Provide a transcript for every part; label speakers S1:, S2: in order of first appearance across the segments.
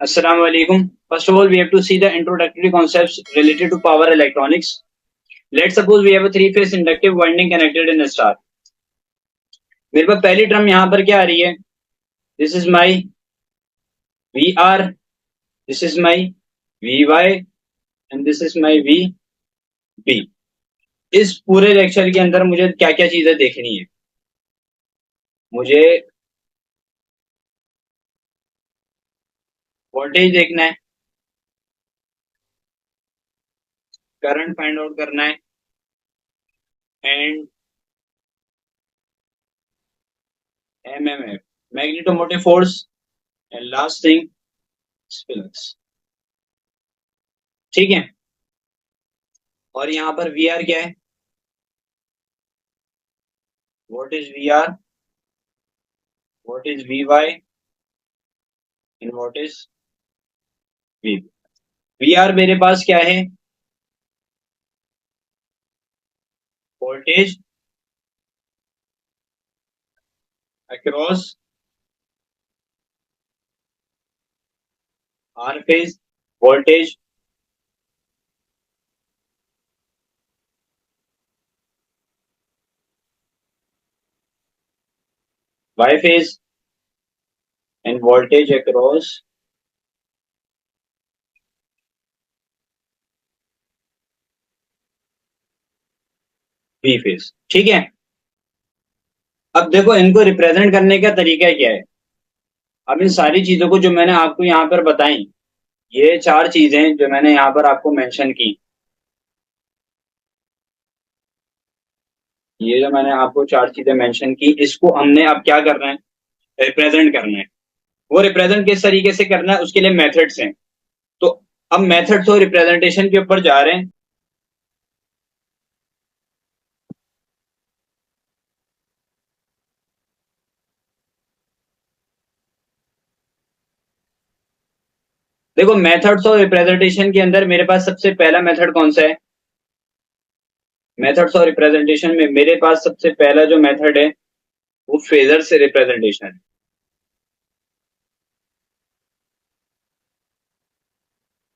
S1: Assalamu alaikum. First of all, we have to see the introductory concepts related to power electronics. Let's suppose we have a three-phase inductive winding connected in a star. मेरे पास पहली term यहाँ पर क्या आ रही है? This is my VR, this is my VY and this is my VB. इस पूरे lecture के अंदर मुझे क्या क्या चीजें देखनी है? मुझे वोल्टेज देखना है, करंट फाइंड आउट करना है and MMF, magnetomotive force and last thing flux. ठीक है. और यहाँ पर VR क्या है? What is VR? What is VY? And what is VB? VR मेरे पास क्या है? Voltage across R phase, voltage Y phase end voltage across V phase. ठीक है. अब देखो इनको रिप्रेजेंट करने का तरीका क्या है. अब इन सारी चीजों को जो मैंने आपको यहाँ पर बताई, ये चार चीजें जो मैंने यहाँ पर आपको मेंशन की, ये जो मैंने आपको चार चीजें मेंशन की, इसको हमने अब क्या करना है? रिप्रेजेंट करना है. वो रिप्रेजेंट किस तरीके से करना है, उसके लिए मेथड्स हैं. तो अब मेथड्स और रिप्रेजेंटेशन के ऊपर जा रहे हैं. देखो मेथड्स और रिप्रेजेंटेशन के अंदर मेरे पास सबसे पहला मेथड कौन सा है? मेथड्स और रिप्रेजेंटेशन में मेरे पास सबसे पहला जो मेथड है वो फेजर से रिप्रेजेंटेशन है.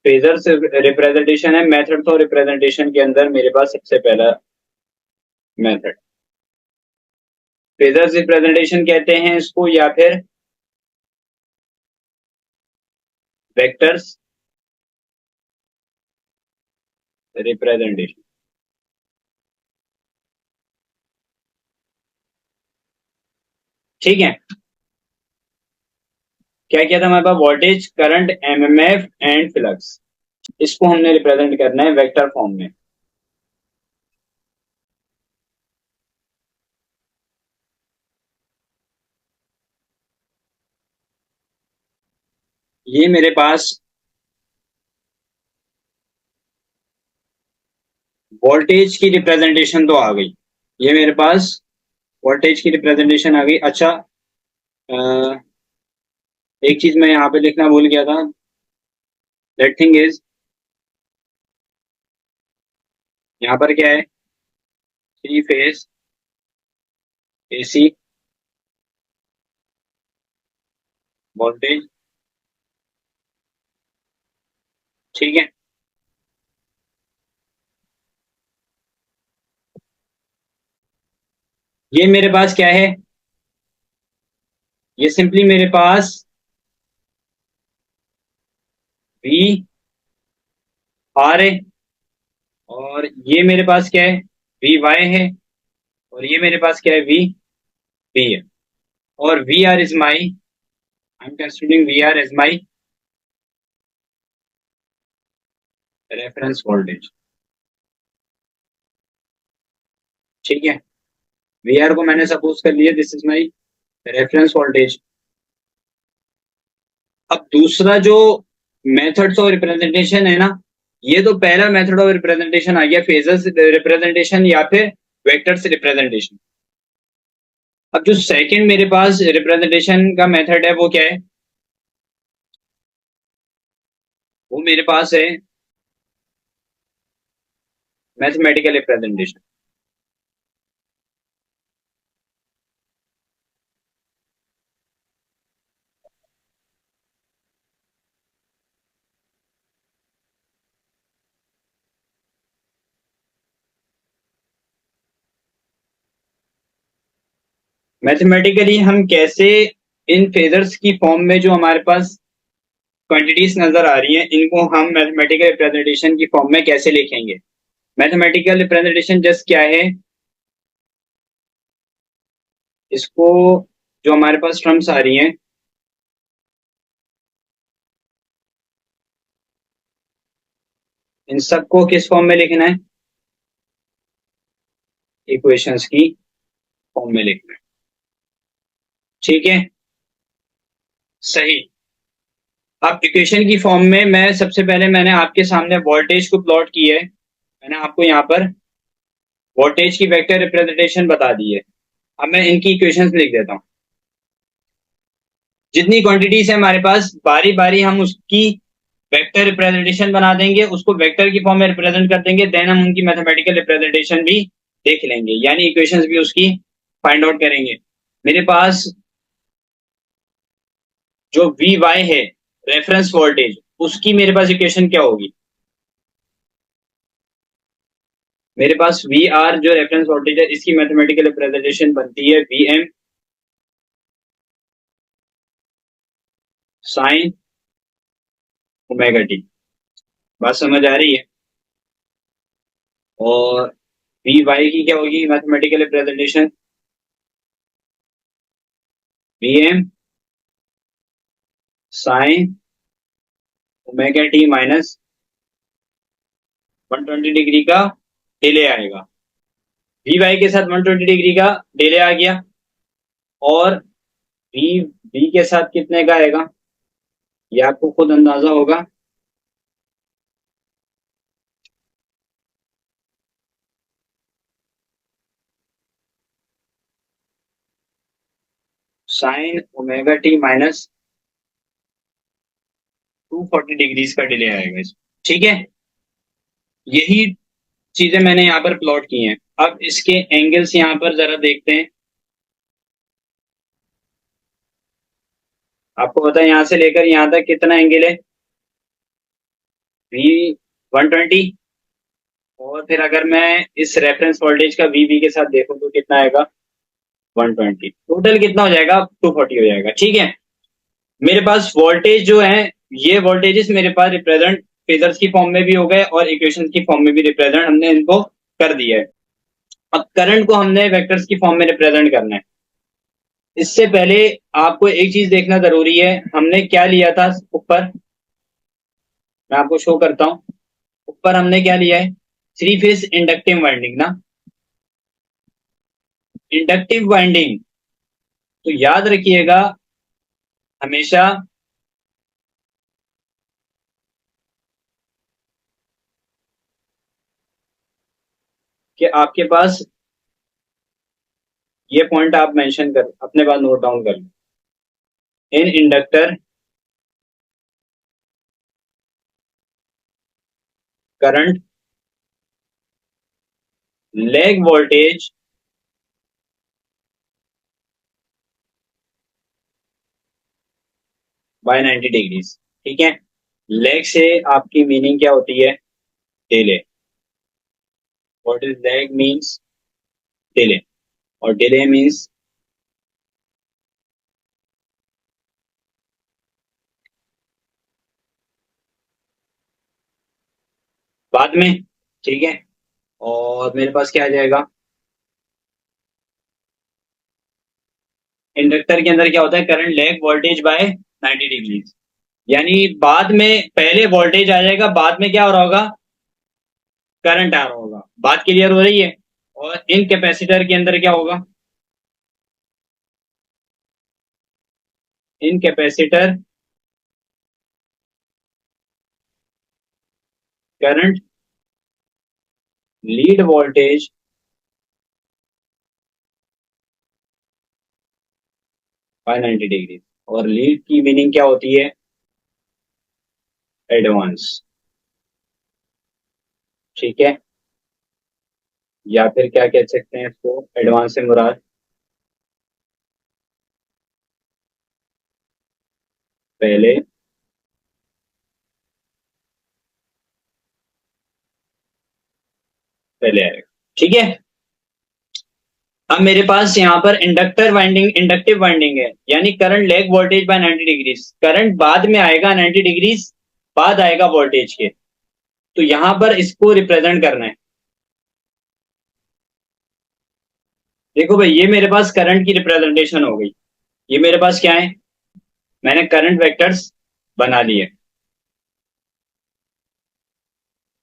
S1: फेजर से रिप्रेजेंटेशन है मेथड्स और रिप्रेजेंटेशन के अंदर मेरे पास सबसे पहला मेथड. फेजर रिप्रेजेंटेशन कहते हैं इसको, या फिर वेक्टर्स रिप्रेजेंटेशन. ठीक है. क्या किया था हमारे पास? Voltage, current, MMF and flux. इसको हमने रिप्रेजेंट करना है वेक्टर फॉर्म में. ये मेरे पास वोल्टेज की रिप्रेजेंटेशन तो आ गई. ये मेरे पास वोल्टेज की रिप्रेजेंटेशन आ गई. अच्छा, एक चीज मैं यहाँ पे लिखना भूल गया था. दैट थिंग इज, यहाँ पर क्या है? Three phase AC voltage. ठीक है. ये मेरे पास क्या है? ये सिंपली मेरे पास वी आर है, और ये मेरे पास क्या है? वी वाई है, और ये मेरे पास क्या है? वी बी है. और V R is my, I am considering V R as my reference voltage. ठीक है. वी आर को मैंने सपोज कर लिया this is my reference voltage. अब दूसरा जो मेथड्स ऑफ रिप्रेजेंटेशन है ना, ये तो पहला मेथड ऑफ रिप्रेजेंटेशन आ गया, फेजर्स रिप्रेजेंटेशन या फिर वेक्टर्स रिप्रेजेंटेशन. अब जो सेकंड मेरे पास रिप्रेजेंटेशन का मेथड है वो क्या है? वो मेरे पास है मैथमेटिकल रिप्रेजेंटेशन. मैथमेटिकली हम कैसे इन फेजर्स की फॉर्म में जो हमारे पास क्वांटिटीज नजर आ रही हैं, इनको हम मैथमेटिकल रिप्रेजेंटेशन की फॉर्म में कैसे लिखेंगे। मैथमेटिकल रिप्रेजेंटेशन जस्ट क्या है, इसको जो हमारे पास टर्म्स आ रही हैं, इन सबको किस फॉर्म में लिखना है, इक्वेशंस की फॉर्म में लिखना है। ठीक है, सही। अब इक्वेशन की फॉर्म में मैं सबसे पहले मैंने आपके सामने वोल्टेज को प्लॉट किया है, मैंने आपको यहाँ पर वोल्टेज की वेक्टर रिप्रेजेंटेशन बता दी है। अब मैं इनकी इक्वेशंस लिख देता हूँ। जितनी क्वांटिटीज है हमारे पास, बारी बारी हम उसकी वेक्टर रिप्रेजेंटेशन बना देंगे, उसको वेक्टर की फॉर्म में रिप्रेजेंट कर देंगे, देन हम उनकी मैथमेटिकल रिप्रेजेंटेशन भी देख लेंगे, यानी इक्वेशंस भी उसकी फाइंड आउट करेंगे। मेरे पास जो वी वाई है, रेफरेंस वोल्टेज, उसकी मेरे पास इक्वेशन क्या होगी। मेरे पास वी आर जो रेफरेंस वोल्टेज है, इसकी मैथमेटिकल रिप्रेजेंटेशन बनती है V M sine omega T. बात समझ आ रही है। और वी वाई की क्या होगी mathematical representation, V M sine omega T minus 120 degree का डिले आएगा। वी वाई के साथ 120 डिग्री का डिले आ गया, और वी वी के साथ कितने का आएगा, ये आपको खुद अंदाजा होगा। Sign omega T minus 240 degrees का डिले आएगा इसमें। ठीक है, यही चीजें मैंने यहाँ पर प्लॉट की हैं। अब इसके एंगल्स यहाँ पर जरा देखते हैं। आपको पता है यहाँ से लेकर यहाँ तक कितना एंगल है, वी 120। और फिर अगर मैं इस रेफरेंस वोल्टेज का वी के साथ देखूं तो कितना आएगा, 120। टोटल कितना हो जाएगा, 240 हो जाएगा। ठीक है, मेरे पास वोल्टेज जो है, ये वोल्टेजेस मेरे पास रिप्रेजेंट फेजर्स की फॉर्म में भी हो गए और इक्वेशंस की फॉर्म में भी रिप्रेजेंट हमने इनको कर दिया है। अब करंट को हमने वेक्टर्स की फॉर्म में रिप्रेजेंट करना है। इससे पहले आपको एक चीज देखना जरूरी है, हमने क्या लिया था ऊपर, मैं आपको शो करता हूं। ऊपर हमने क्या लिया है, थ्री फेज इंडक्टिव वाइंडिंग ना, इंडक्टिव वाइंडिंग। तो याद रखिएगा हमेशा कि आपके पास ये पॉइंट आप मेंशन कर अपने पास नोट डाउन कर लो। In inductor current lag voltage by 90 degrees. ठीक है, लेग से आपकी मीनिंग क्या होती है, delay. What is lag means, delay. और डिले मींस बाद में। ठीक है, और मेरे पास क्या आ जाएगा, इंडक्टर के अंदर क्या होता है, current lag voltage by 90 degrees. यानी बाद में पहले वोल्टेज आ जाएगा, बाद में क्या हो रहा होगा, करंट आ रहा होगा। बात क्लियर हो रही है। और इन कैपेसिटर के अंदर क्या होगा, इन capacitor current lead voltage by 90 degree. और लीड की मीनिंग क्या होती है, एडवांस। ठीक है, या फिर क्या कह सकते हैं इसको, एडवांस से मुराद पहले पहले आएगा। ठीक है, अब मेरे पास यहाँ पर इंडक्टिव वाइंडिंग है, यानी current lag voltage by 90 degrees, current बाद में आएगा 90 डिग्रीज बाद आएगा वोल्टेज के, तो यहां पर इसको रिप्रेजेंट करना है। देखो भाई, ये मेरे पास करंट की रिप्रेजेंटेशन हो गई, ये मेरे पास क्या है, मैंने करंट वेक्टर्स बना लिए।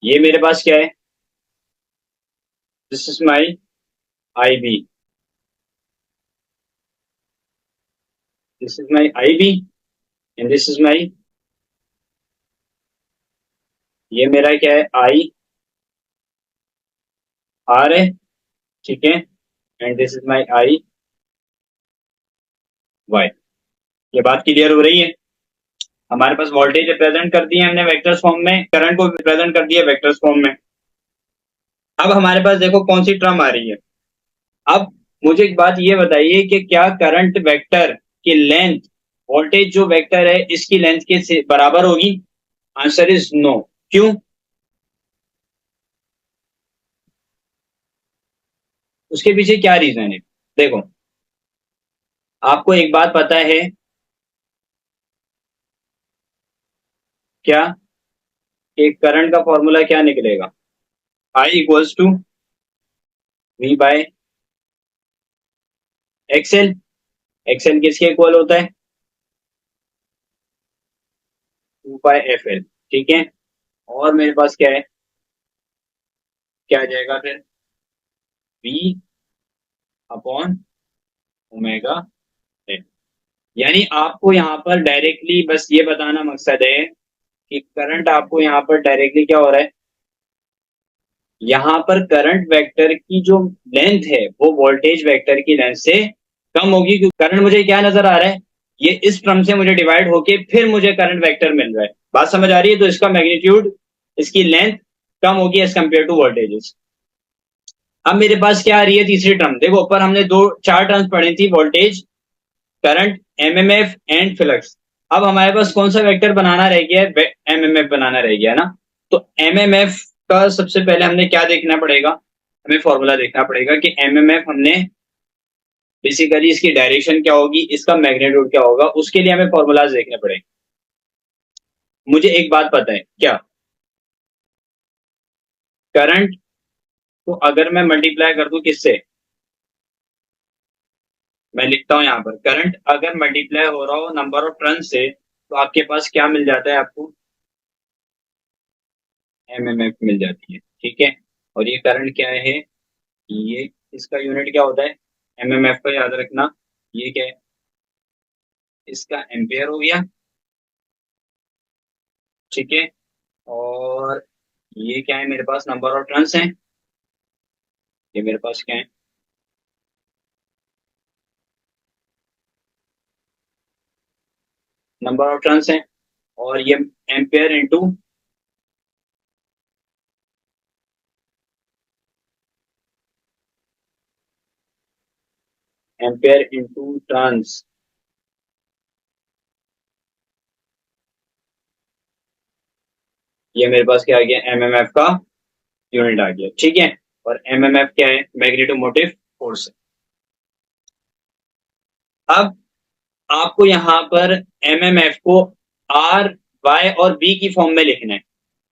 S1: ये मेरे पास क्या है, this is my I B, this is my I B and this is my, ये मेरा क्या है, आई आर है, ठीक है, and this is my I Y. ये बात क्लियर हो रही है। हमारे पास वोल्टेज रिप्रेजेंट कर दिया हमने वेक्टर्स फॉर्म में, करंट को रिप्रेजेंट कर दिया वेक्टर्स फॉर्म में। अब हमारे पास देखो कौन सी टर्म आ रही है। अब मुझे एक बात ये बताइए कि क्या करंट वेक्टर की लेंथ वोल्टेज जो वेक्टर है इसकी लेंथ के से बराबर होगी? Answer is no. क्यों? उसके पीछे क्या रीजन है? देखो, आपको एक बात पता है क्या, कि करंट का फॉर्मूला क्या निकलेगा, I equals to V by XL. XL किसके इक्वल होता है? 2 पाई एफ एल, ठीक है। और मेरे पास क्या है, क्या आ जाएगा फिर, वी अपॉन ओमेगा एल। यानी आपको यहाँ पर डायरेक्टली बस ये बताना मकसद है कि करंट आपको यहाँ पर डायरेक्टली क्या हो रहा है, यहाँ पर करंट वेक्टर की जो लेंथ है वो वोल्टेज वेक्टर की लेंथ से कम होगी, क्योंकि करंट मुझे क्या नजर आ रहा है, ये इस टर्म से मुझे डिवाइड होके फिर मुझे करंट वेक्टर मिल रहा है। बात समझ आ रही है? तो इसका मैग्नीट्यूड, इसकी लेंथ कम होगी एज कम्पेयर टू वोल्टेजेस। अब मेरे पास क्या आ रही है तीसरी टर्म, देखो ऊपर हमने दो चार टर्म्स पढ़ी थी, voltage, current, MMF and flux. अब हमारे पास कौन सा वेक्टर बनाना रह गया है, एमएमएफ बनाना रह गया ना। तो एमएमएफ का सबसे पहले हमने क्या देखना पड़ेगा, हमें फॉर्मूला देखना पड़ेगा कि एमएमएफ हमने बेसिकली इसकी डायरेक्शन क्या होगी, इसका मैग्नीट्यूड क्या होगा, उसके लिए हमें फॉर्मूलाज देखने पड़ेंगे। मुझे एक बात पता है क्या, करंट को अगर मैं मल्टीप्लाई कर दूं किससे, मैं लिखता हूं यहाँ पर, करंट अगर मल्टीप्लाई हो रहा हो नंबर ऑफ टर्न से तो आपके पास क्या मिल जाता है, आपको एमएमएफ मिल जाती है, ठीक है। और ये करंट क्या है, ये इसका यूनिट क्या होता है, एमएमएफ का याद रखना, ये क्या है, इसका एम्पेयर हो गया, ठीक है। और ये क्या है, मेरे पास नंबर ऑफ टर्न्स हैं, ये मेरे पास क्या है, नंबर ऑफ टर्न्स हैं, और ये ampere into ampere into turns, ये मेरे पास क्या आ गया, एमएमएफ का यूनिट आ गया, ठीक है। और एमएमएफ क्या है, मैग्नेटोमोटिव फोर्स है। अब आपको यहाँ पर एमएमएफ को आर, वाई और बी की फॉर्म में लिखना है।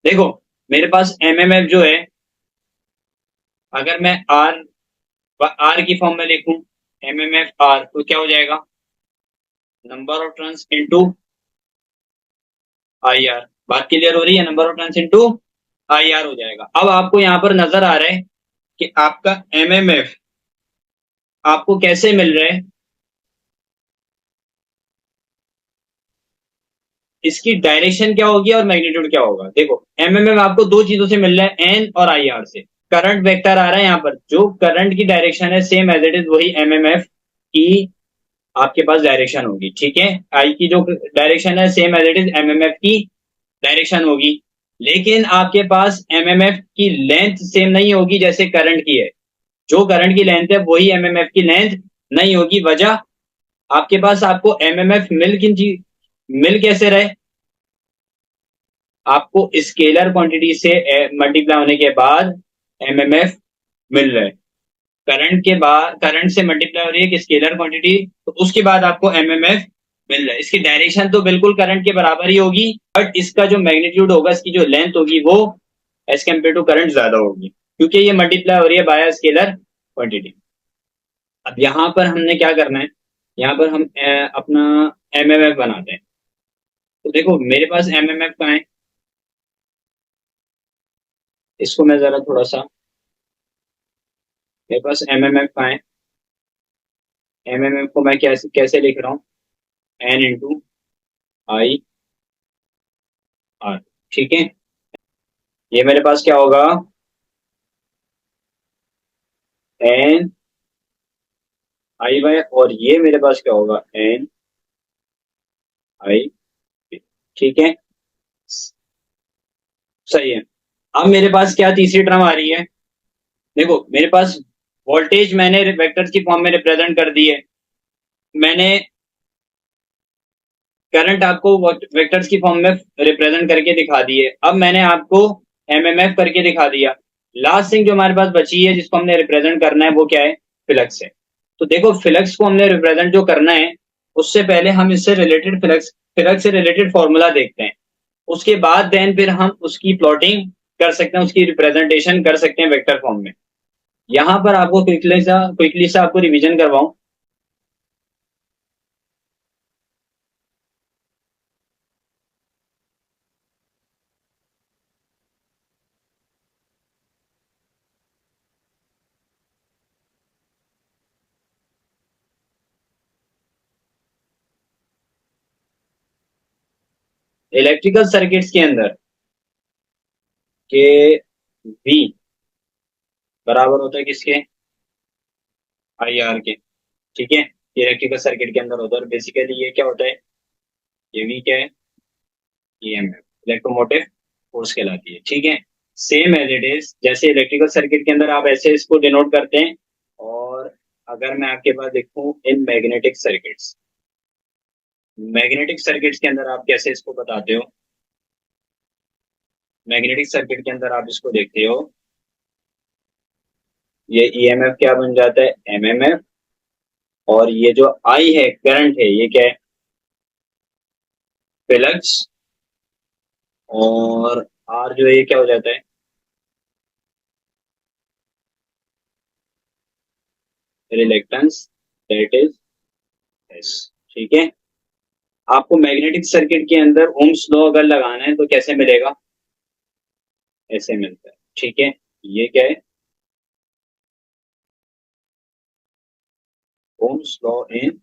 S1: देखो मेरे पास एमएमएफ जो है, अगर मैं आर आर की फॉर्म में लिखूं, एमएमएफ आर, तो क्या हो जाएगा, number of turns into I R. बात क्लियर हो रही है, number of turns into I R हो जाएगा। अब आपको यहाँ पर नजर आ रहा है कि आपका एमएमएफ आपको कैसे मिल रहा है, इसकी डायरेक्शन क्या होगी और मैग्नीट्यूड क्या होगा। देखो एमएमएफ आपको दो चीजों से मिल रहा है, एन और आई आर से। करंट वेक्टर आ रहा है यहाँ पर, जो करंट की डायरेक्शन है सेम एज इट इज वही एमएमएफ की आपके पास डायरेक्शन होगी, ठीक है। आई की जो डायरेक्शन है same as it is MMF की डायरेक्शन होगी, लेकिन आपके पास एमएमएफ की लेंथ सेम नहीं होगी जैसे करंट की है। जो करंट की लेंथ है वही एमएमएफ की लेंथ नहीं होगी। वजह, आपके पास आपको एमएमएफ मिल कैसे रहे, आपको स्केलर क्वांटिटी से मल्टीप्लाई होने के बाद एमएमएफ मिल रहा है। करंट से मल्टीप्लाई हो रही है कि स्केलर क्वांटिटी, तो उसके बाद आपको एमएमएफ मिल रहा है। इसकी डायरेक्शन तो बिल्कुल करंट के बराबर ही होगी, बट इसका जो मैग्नीट्यूड होगा, इसकी जो लेंथ होगी वो एज कम्पेयर टू करंट ज्यादा होगी, क्योंकि ये मल्टीप्लाई हो रही है बाय स्केलर क्वांटिटी। अब यहाँ पर हमने क्या करना है, यहाँ पर हम अपना एमएमएफ बनाते हैं। तो देखो मेरे पास एमएमएफ कहाँ है, इसको मैं जरा थोड़ा सा, मेरे पास एमएमएफ कहाँ है, एमएमएफ को मैं कैसे कैसे लिख रहा हूँ, एन इंटू आई आर। ठीक है, ये मेरे पास क्या होगा, एन आई बाय, और ये मेरे पास क्या होगा, एन आई बी। ठीक है, सही है। अब मेरे पास क्या तीसरी टर्म आ रही है, देखो मेरे पास वोल्टेज मैंने वेक्टर्स की फॉर्म में रिप्रेजेंट कर दी है, मैंने करंट आपको वेक्टर्स की फॉर्म में रिप्रेजेंट करके दिखा दी है, अब मैंने आपको एमएमएफ करके दिखा दिया। लास्ट थिंग जो हमारे पास बची है जिसको हमने रिप्रेजेंट करना है वो क्या है, फ्लक्स है। तो देखो फ्लक्स को हमने रिप्रेजेंट जो करना है, उससे पहले हम इससे रिलेटेड फ्लक्स फ्लक्स से रिलेटेड फॉर्मूला देखते हैं, उसके बाद देन फिर हम उसकी प्लॉटिंग कर सकते हैं, उसकी रिप्रेजेंटेशन कर सकते हैं वेक्टर फॉर्म में। यहाँ पर आपको क्विकली सा आपको रिवीजन करवाऊं। इलेक्ट्रिकल सर्किट्स के अंदर के वी बराबर होता है किसके, आई आर के। ठीक है, इलेक्ट्रिकल सर्किट के अंदर होता है, और बेसिकली ये क्या होता है, ये वी क्या है, ईएमएफ, इलेक्ट्रोमोटिव फोर्स कहलाती है। ठीक है, सेम एज इट इज जैसे इलेक्ट्रिकल सर्किट के अंदर आप ऐसे इसको डिनोट करते हैं, और अगर मैं आपके पास देखूं in magnetic circuits, magnetic circuits के अंदर आप कैसे इसको बताते हो, मैग्नेटिक सर्किट के अंदर आप इसको देखते हो, ये ईएमएफ क्या बन जाता है, एमएमएफ, और ये जो आई है करंट है, ये क्या है, फ्लक्स, और आर जो है ये क्या हो जाता है, रिलेक्टेंस, दैट इज एस। ठीक है, आपको मैग्नेटिक सर्किट के अंदर ओम्स लॉ अगर लगाना है तो कैसे मिलेगा, ऐसे मिलता है। ठीक है, ये क्या है, Ohm's law in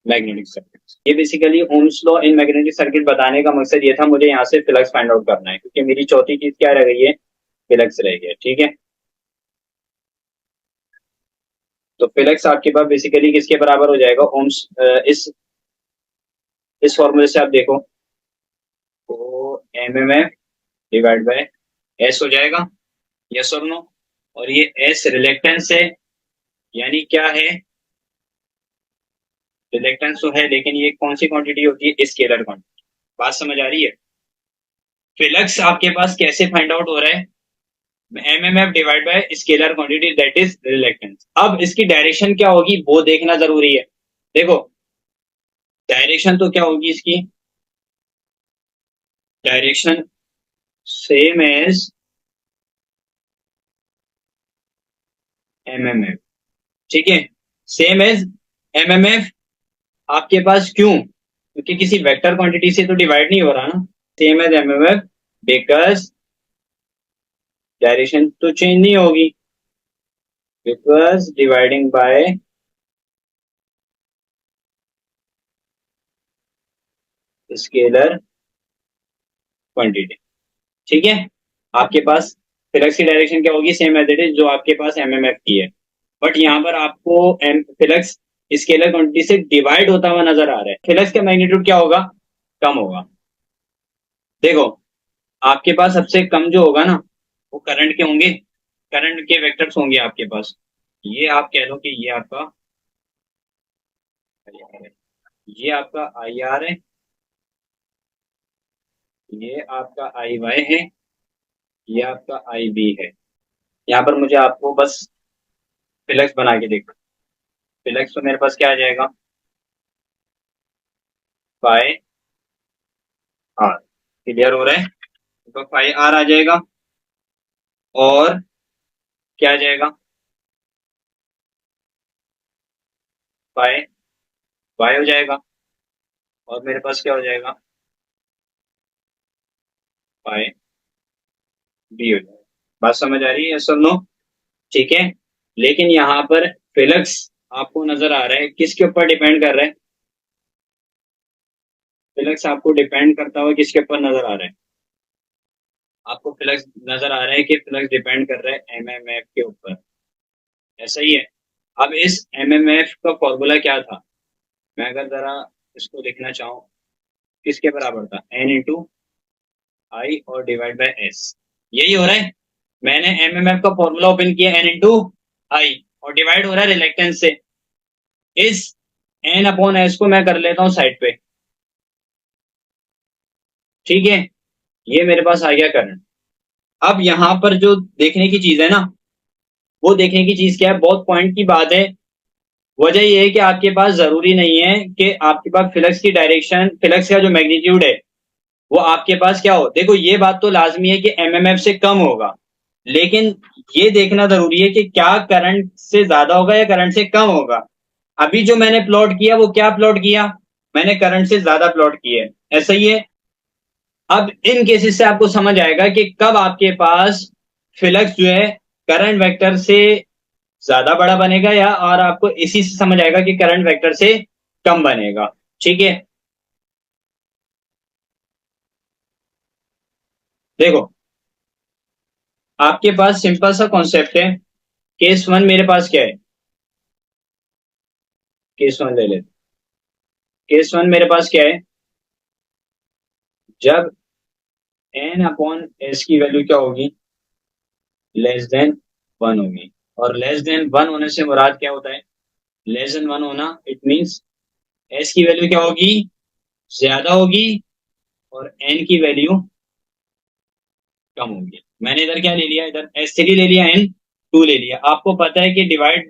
S1: magnetic circuit. ये basically Ohm's law in magnetic circuit बताने का मकसद ये था, मुझे यहाँ से फ्लक्स फाइंड आउट करना है, क्योंकि मेरी चौथी चीज क्या रह गई है, फ्लक्स रह गया। ठीक है, तो फ्लक्स आपके पास बेसिकली किसके बराबर हो जाएगा, ओम्स, इस फॉर्मूले से आप देखो, तो एमएमएफ डिवाइड बाय एस हो जाएगा, यस और नो। और ये एस रिलेक्टेंस है, यानी क्या है, रिलेक्टेंस तो है, लेकिन ये कौन सी क्वांटिटी होती है, स्केलर क्वांटिटी। बात समझ आ रही है, फ्लक्स आपके पास कैसे फाइंड आउट हो रहा है, MMF divide by scalar quantity that is reluctance. अब इसकी डायरेक्शन क्या होगी वो देखना जरूरी है। देखो डायरेक्शन तो क्या होगी इसकी, डायरेक्शन सेम एज एमएमएफ। ठीक है, सेम एज एमएमएफ, आपके पास क्यों, क्योंकि किसी वेक्टर क्वांटिटी से तो डिवाइड नहीं हो रहा ना, same as MMF, because direction तो चेंज नहीं होगी, because dividing by scalar quantity. ठीक है, आपके पास फ्लक्स की डायरेक्शन क्या होगी, सेम एज इट इज जो आपके पास एमएमएफ की है, बट यहाँ पर आपको फ्लक्स स्केलर क्वांटिटी से डिवाइड होता हुआ नजर आ रहा है। फ्लक्स का मैग्नीट्यूड क्या होगा, कम होगा। देखो आपके पास सबसे कम जो होगा ना, वो करंट के होंगे, करंट के वेक्टर्स होंगे आपके पास। ये आप कह लो कि ये आपका IR है, ये आपका आई आर है, ये आपका आई वाई है, ये आपका आई बी है। यहाँ पर मुझे आपको बस फ्लक्स बना के देखो। फ्लक्स तो मेरे पास क्या आ जाएगा, फाई आर। क्लियर हो रहा है? तो फाई आर आ जाएगा और क्या आ जाएगा, फाई वाई हो जाएगा और मेरे पास क्या हो जाएगा, फाई बी हो जाएगा। बात समझ आ रही है? सब नो? ठीक है। लेकिन यहाँ पर फ्लक्स आपको नजर आ रहा है किसके ऊपर डिपेंड कर रहा है? फ्लक्स आपको डिपेंड करता हुआ किसके ऊपर नजर आ रहा है? आपको फ्लक्स नजर आ रहा है कि फ्लक्स डिपेंड कर रहा है एमएमएफ के ऊपर। ऐसा ही है। अब इस एमएमएफ का फॉर्मूला क्या था? मैं अगर जरा इसको लिखना चाहूँ, किसके बराबर था? एन इंटू आई और डिवाइड बाय एस। यही हो रहा है। मैंने एमएमएफ का फॉर्मूला ओपन किया, एन इंटू आई, और डिवाइड हो रहा है रिलेक्टेंस से। इस एन अपॉन एस को मैं कर लेता हूँ साइड पे। ठीक है, ये मेरे पास आ गया करंट। अब यहाँ पर जो देखने की चीज है ना, वो देखने की चीज क्या है, बहुत पॉइंट की बात है। वजह ये है कि आपके पास जरूरी नहीं है कि आपके पास फ्लक्स की डायरेक्शन, फ्लक्स का जो मैग्नीट्यूड है वो आपके पास क्या हो। देखो, ये बात तो लाजमी है कि एमएमएफ से कम होगा, लेकिन ये देखना जरूरी है कि क्या करंट से ज्यादा होगा या करंट से कम होगा। अभी जो मैंने प्लॉट किया वो क्या प्लॉट किया, मैंने करंट से ज्यादा प्लॉट किया है। ऐसा ही है। अब इन केसेस से आपको समझ आएगा कि कब आपके पास फ्लक्स जो है करंट वेक्टर से ज्यादा बड़ा बनेगा, या और आपको इसी से समझ आएगा कि करंट वेक्टर से कम बनेगा। ठीक है, देखो आपके पास सिंपल सा कॉन्सेप्ट है। केस वन मेरे पास क्या है, केस वन ले लेते। केस वन मेरे पास क्या है, जब एन अपॉन एस की वैल्यू क्या होगी, लेस देन वन होगी। और लेस देन वन होने से मुराद क्या होता है, लेस देन वन होना, इट मींस एस की वैल्यू क्या होगी, ज्यादा होगी, और एन की वैल्यू कम होगी। मैंने इधर क्या ले लिया, इधर एस थ्री ले लिया, एन टू ले लिया। आपको पता है कि डिवाइड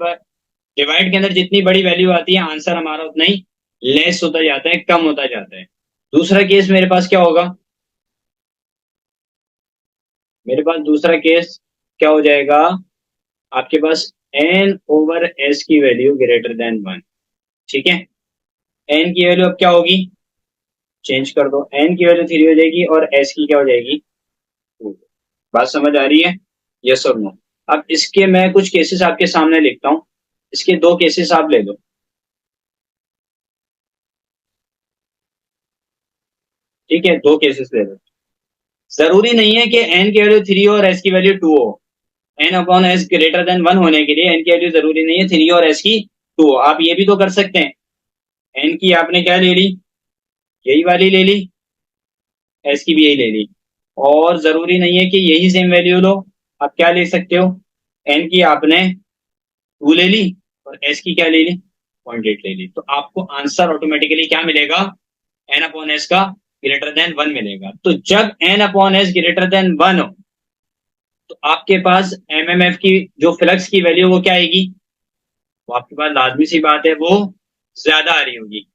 S1: के अंदर जितनी बड़ी वैल्यू आती है, आंसर हमारा उतना ही लेस होता जाता है, कम होता जाता है। दूसरा केस मेरे पास क्या होगा, मेरे पास दूसरा केस क्या हो जाएगा, आपके पास एन ओवर एस की वैल्यू ग्रेटर देन वन। ठीक है, एन की वैल्यू अब क्या होगी, चेंज कर दो, एन की वैल्यू थ्री हो जाएगी और एस की क्या हो जाएगी, टू। बात समझ आ रही है? यस और नो? अब इसके मैं कुछ केसेस आपके सामने लिखता हूँ, इसके दो केसेस आप ले लो। ठीक है, दो केसेस ले लो। जरूरी नहीं है कि एन की वैल्यू थ्री और एस की वैल्यू टू हो। N upon S greater than one होने के लिए एन की वैल्यू जरूरी नहीं है थ्री और एस की टू हो। आप ये भी तो कर सकते हैं, एन की आपने क्या ले ली, यही वाली ले ली, एस की भी यही ले ली। और जरूरी नहीं है कि यही सेम वैल्यू लो, आप क्या ले सकते हो, एन की आपने टू ले ली और एस की क्या ले ली, पॉइंट एट ले ली। तो आपको आंसर ऑटोमेटिकली क्या मिलेगा, एन अपॉन एस का ग्रेटर देन वन मिलेगा। तो जब N upon S greater than one हो, तो आपके पास एमएमएफ की जो फ्लक्स की वैल्यू वो क्या आएगी, वो आपके पास लाजमी सी बात है वो ज्यादा आ रही होगी।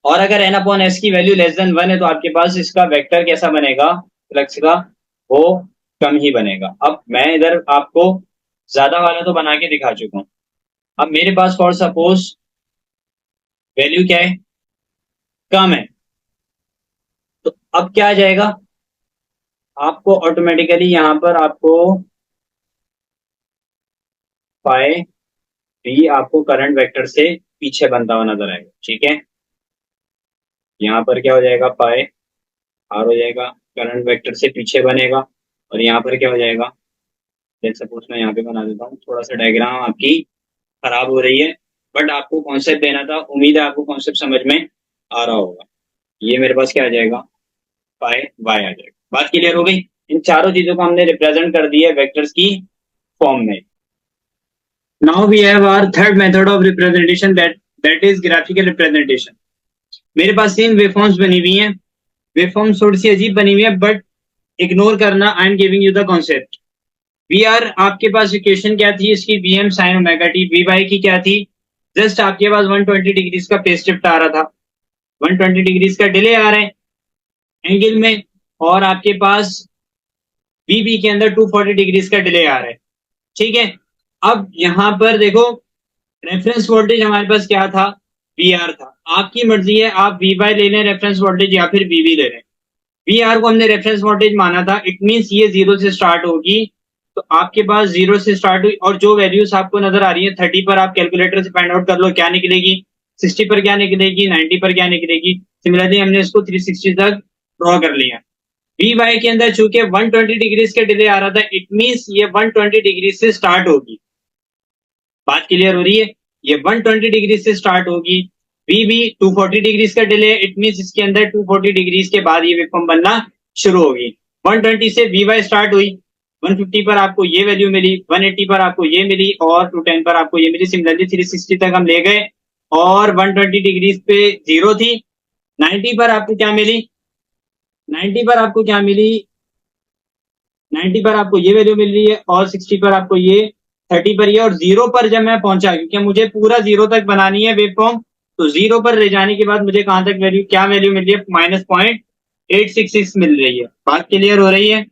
S1: और अगर एन अपॉन एस की वैल्यू लेस देन वन है, तो आपके पास इसका वेक्टर कैसा बनेगा, फ्लक्स का, वो कम ही बनेगा। अब मैं इधर आपको ज्यादा वाला तो बना के दिखा चुका हूं। अब मेरे पास फॉर सपोज वैल्यू क्या है, कम है, तो अब क्या आ जाएगा, आपको ऑटोमेटिकली यहां पर आपको फाई भी आपको करंट वेक्टर से पीछे बनता हुआ नजर आएगा। ठीक है, यहाँ पर क्या हो जाएगा, फाई आर हो जाएगा, करंट वेक्टर से पीछे बनेगा। और यहाँ पर क्या हो जाएगा, लेट्स सपोज मैं यहाँ पे बना देता हूँ, थोड़ा सा डायग्राम आपकी खराब हो रही है, बट आपको कॉन्सेप्ट देना था, उम्मीद है आपको कॉन्सेप्ट समझ में आ रहा होगा। ये मेरे पास क्या आ जाएगा, पाई वाई आ जाएगा। बात क्लियर हो गई? इन चारों चीजों को हमने रिप्रेजेंट कर दिया वेक्टर्स की फॉर्म में। Now we have our third method of representation, that is graphical representation. मेरे पास तीन वेवफॉर्म्स बनी हुई हैं। वेवफॉर्म थोड़ी सी अजीब बनी हुई है, बट इग्नोर करना, I am giving you the concept. V R आपके पास इक्वेशन क्या थी इसकी, V M sine omega T. V Y की क्या थी, जस्ट आपके पास 120 डिग्रीज का फेज शिफ्ट आ रहा था, 120 डिग्रीज का डिले आ रहा है एंगल में, और आपके पास वी बी के अंदर 240 डिग्रीज का डिले आ रहा है। ठीक है, अब यहां पर देखो रेफरेंस वोल्टेज हमारे पास क्या था, वी आर था। आपकी मर्जी है, आप वी बाय ले लें रेफरेंस वोल्टेज या फिर वी बी ले लें। वी आर को हमने रेफरेंस वोल्टेज माना था, इट मीन्स ये जीरो से स्टार्ट होगी, तो आपके पास जीरो से स्टार्ट हुई, और जो वैल्यूज आपको नजर आ रही है 30 पर, आप कैलकुलेटर से फाइंड आउट कर लो क्या निकलेगी, 60 पर क्या निकलेगी, 90 पर क्या निकलेगी। सिमिलरली हमने इसको 360 तक ड्रॉ कर लिया। वी वाई के अंदर चूंकि 120 डिग्रीज का डिले आ रहा था, इट मीन्स ये 120 डिग्री से स्टार्ट होगी। बात क्लियर हो रही है, ये 120 डिग्री से स्टार्ट होगी। वी भी 240 डिग्रीज का डिले, इट मीन्स इसके अंदर 240 डिग्रीज के बाद ये वेवफॉर्म बनना शुरू होगी। 120 से वी वाई स्टार्ट हुई, 150 पर आपको ये वैल्यू मिली, 180 पर आपको ये मिली, और 210 पर आपको ये मिली। सिमिलरली 360 तक हम ले गए, और 120 डिग्रीज पे जीरो थी। 90 पर आपको क्या मिली, 90 पर आपको क्या मिली, 90 पर आपको ये वैल्यू मिल रही है, और 60 पर आपको ये, 30 पर ये, और जीरो पर जब मैं पहुंचा, क्योंकि मुझे पूरा जीरो तक बनानी है वेवफॉर्म, तो जीरो पर ले जाने के बाद मुझे कहां तक वैल्यू, क्या वैल्यू मिल रही है, -0.866 मिल रही है। बात क्लियर हो रही है।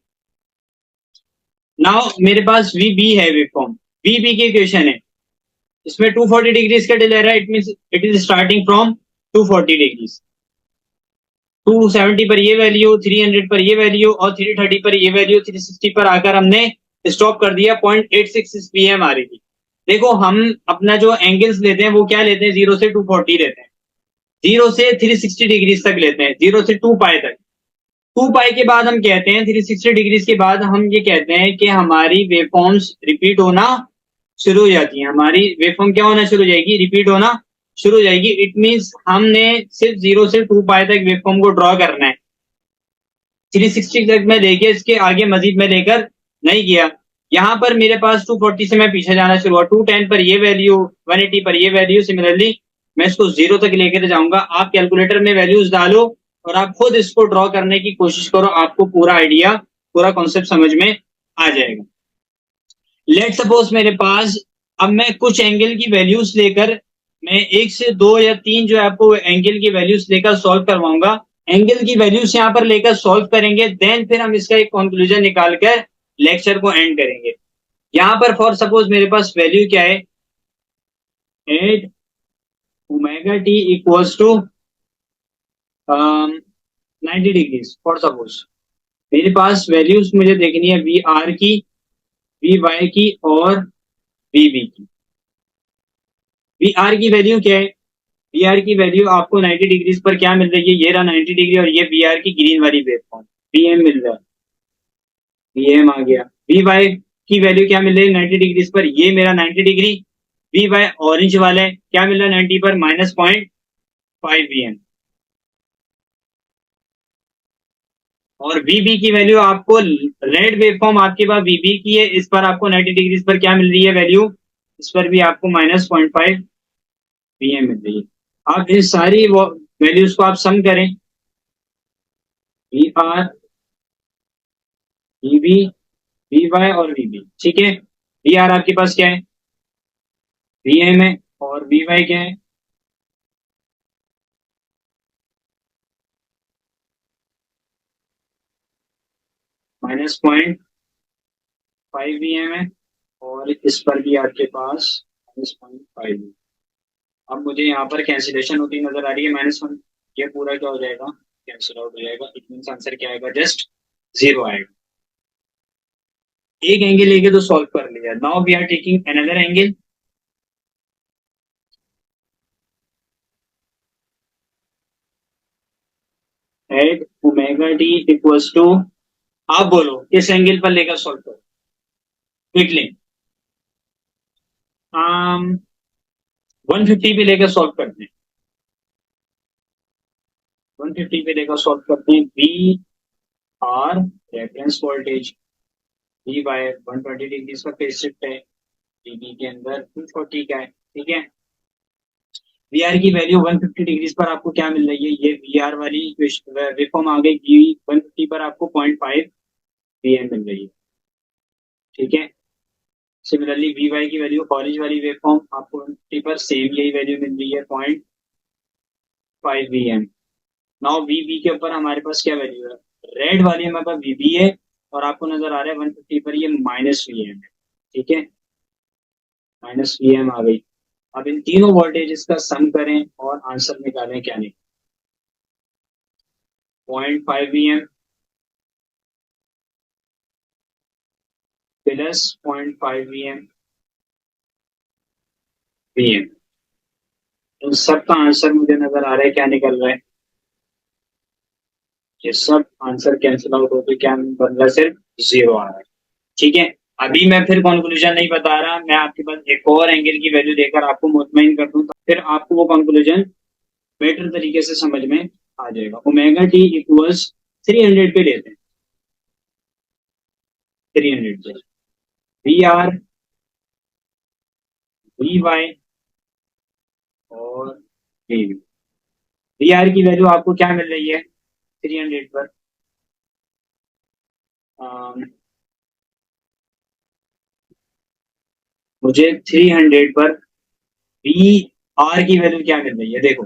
S1: नाउ मेरे पास वी बी है वेवफॉर्म, वी बी की इक्वेशन है, इसमें 240 डिग्रीज का डिले रहा है, it mean it is starting from 240 degrees. 270 पर ये वैल्यू, 300 पर ये वैल्यू, और 330 पर ये वैल्यू, 360 पर आकर हमने स्टॉप कर दिया, 0.866 पीएम आ रही थी। देखो हम अपना जो एंगल्स लेते हैं वो क्या लेते हैं, जीरो से 240 लेते हैं, जीरो से 360 डिग्रीज तक लेते हैं, जीरो से 2 पाई तक। 2 पाई के बाद हम कहते हैं, 360 डिग्रीज के बाद हम ये कहते हैं कि हमारी वेवफॉर्म्स रिपीट होना शुरू हो जाती है, हमारी वेवफॉर्म क्या होना शुरू हो जाएगी, रिपीट होना शुरू हो जाएगी। इट मीन्स हमने सिर्फ जीरो से 2 पाई तक वेवफॉर्म को ड्रॉ करना है, 360 तक मैं लेके इसके आगे मजीद में लेकर नहीं गया। यहाँ पर मेरे पास 240 से मैं पीछे जाना शुरू हुआ, 210 पर ये वैल्यू, 180 पर ये वैल्यू। सिमिलरली मैं इसको जीरो तक लेकर जाऊंगा। आप कैलकुलेटर में वैल्यूज डालो और आप खुद इसको ड्रॉ करने की कोशिश करो, आपको पूरा आइडिया, पूरा कॉन्सेप्ट समझ में आ जाएगा। लेट सपोज मेरे पास, अब मैं कुछ एंगल की वैल्यूज लेकर, मैं एक से दो या तीन जो है आपको एंगल की वैल्यूज लेकर सॉल्व करवाऊंगा। एंगल की वैल्यूज यहाँ पर लेकर सॉल्व करेंगे, देन फिर हम इसका एक कंक्लूजन निकालकर लेक्चर को एंड करेंगे। यहाँ पर फॉर सपोज मेरे पास वैल्यू क्या है, 8 omega T equals to 90 degrees. For suppose मेरे पास वैल्यूज मुझे देखनी है वी आर की, वी वाई की, और वी बी की। वी आर की वैल्यू क्या है, वी आर की वैल्यू आपको 90 डिग्रीज पर क्या मिल रही है, ये रहा 90 डिग्री, और ये वी आर की ग्रीन वाली वेवफॉर्म, वी एम मिल रहा है, वी एम आ गया। वी वाई की वैल्यू क्या मिल रही है 90 डिग्रीज पर, ये मेरा 90 डिग्री, वी वाई ऑरेंज वाला है, क्या मिल रहा है 90 पर, -0.5 वी एम। और वीबी की वैल्यू आपको, रेड वेवफॉर्म आपके पास वीबी की है, इस पर आपको 90 डिग्रीज पर क्या मिल रही है वैल्यू, इस पर भी आपको -0.5 वीएम मिल रही है। आप इन सारी वैल्यूज को आप सम करें, V R, VB, V Y और वीबी। ठीक है, वी आर आपके पास क्या है, वीएम है, और वी वाई क्या है, -0.5 वीएम है, और इस पर भी आपके पास -0.5। अब मुझे यहाँ पर कैंसिलेशन होती नजर आ रही है, -1, ये पूरा क्या हो जाएगा, कैंसिल आउट हो जाएगा। इट मीन आंसर क्या आएगा, जस्ट जीरो आएगा। एक एंगल लेके तो सॉल्व कर लिया, now we R taking another angle. At omega T equals to, आप बोलो किस एंगल पर लेकर सॉल्व करो क्विकली। 150 पे लेकर सॉल्व करते हैं, 150 पे लेकर सॉल्व करते हैं। V R reference voltage, V Y 120 degree का फेज शिफ्ट है, टीबी के अंदर 240 का है। ठीक है, वी आर की वैल्यू 150 डिग्रीज पर आपको क्या मिल रही है, ये वी आर वाली वेवफॉर्म आ गई, वी 150 पर आपको 0.5 वी एम मिल रही है, ठीक है। सिमिलरली वी वाई की वैल्यू कॉलेज वाली वेवफॉर्म आपको 150 पर सेम यही वैल्यू मिल रही है 0.5 V M. Now V B के ऊपर हमारे पास क्या वैल्यू है, रेड वाली हमारे पास वी बी है और आपको नजर आ रहा है 150 पर ये माइनस वी एम है, ठीक है, माइनस वी एम आ गई। अब इन तीनों वोल्टेजेस का सम करें और आंसर निकालें, क्या नहीं, 0.5 V M plus 0.5 V M V M, इन सब का आंसर मुझे नजर आ रहा है क्या निकल रहा है, ये सब आंसर कैंसिल आउट होकर क्या बन रहा है, सिर्फ जीरो आ रहा है, ठीक है। अभी मैं फिर कंक्लूजन नहीं बता रहा, मैं आपके पास एक और एंगल की वैल्यू देकर आपको मुतमईन कर दूं, फिर आपको वो कंक्लूजन बेटर तरीके से समझ में आ जाएगा। ओमेगा टी इक्वल्स 300 पे लेते हैं, 300 पे वी आर वी वाई और वी वी आर की वैल्यू आपको क्या मिल रही है 300 पर, अम, मुझे 300 पर वी आर की वैल्यू क्या मिल रही है, देखो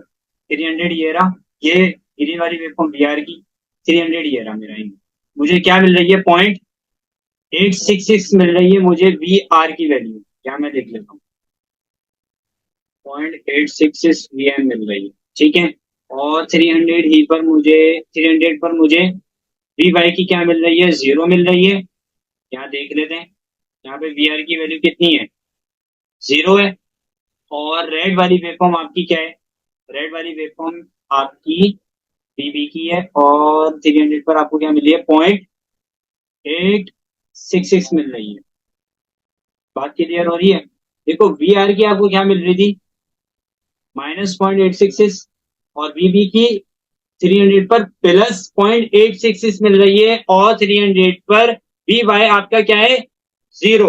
S1: 300 ये रहा, ये ग्रीन वाली वेवफॉर्म वी आर की, 300 ये रहा मेरा इन, मुझे क्या मिल रही है 0.866 मिल रही है मुझे वी आर की वैल्यू, क्या मैं देख लेता हूँ, 0.866 वी एम मिल रही है, ठीक है। और 300 ही पर मुझे 300 पर मुझे वी वाई की क्या मिल रही है, जीरो मिल रही है, यहाँ देख लेते हैं, यहाँ पे वी आर की वैल्यू कितनी है, जीरो है। और रेड वाली वेवफॉर्म आपकी क्या है, रेड वाली वेवफॉर्म आपकी वीबी की है और 300 पर आपको क्या मिली है 0.866 मिल रही है, बात क्लियर हो रही है। देखो वी आर की आपको क्या मिल रही थी -0.866 और वीबी की 300 पर +0.866 मिल रही है और 300 पर वी वाई आपका क्या है, जीरो,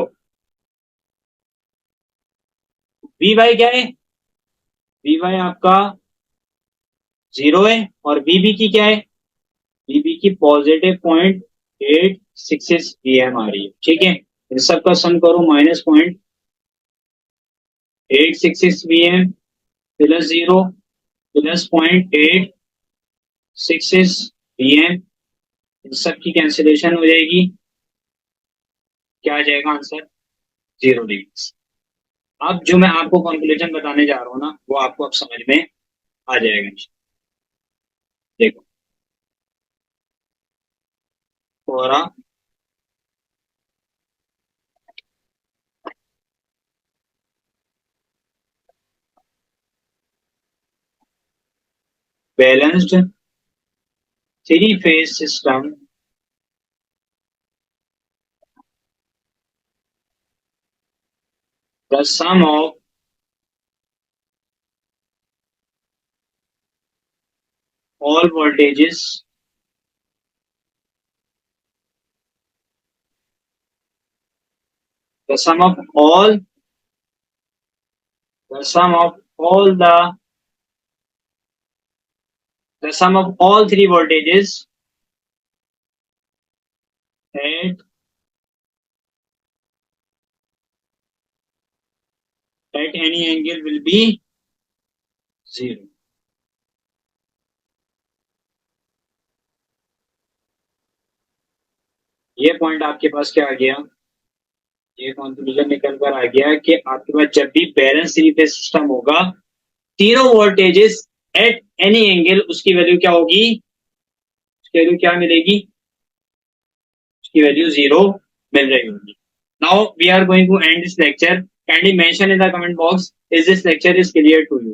S1: वी वाई क्या है, वी वाई आपका जीरो है और वीबी की क्या है, वीबी की +0.866 वीएम आ रही है, ठीक है। इन सब का सम करो, -0.866 VM plus zero plus 0.866 VM, इन सब की कैंसिलेशन हो जाएगी, क्या आ जाएगा आंसर, जीरो डिग्री। अब जो मैं आपको कैलकुलेशन बताने जा रहा हूँ ना वो आपको अब समझ में आ जाएगा, देखो थोड़ा balanced three phase system the sum of all voltages the sum of all the sum of all the sum of all three voltages at any angle will be zero। ये पॉइंट आपके पास क्या आ गया, ये कंक्लूजन निकल कर आ गया कि आपके पास जब भी बैलेंस थ्री फेज सिस्टम होगा तीनों वोल्टेजेस एट एनी एंगल उसकी वैल्यू क्या होगी, उसकी वैल्यू क्या मिलेगी, उसकी वैल्यू जीरो मिल रही होगी। Now we are going to end this lecture, kindly mention in the comment box is this lecture is clear to you।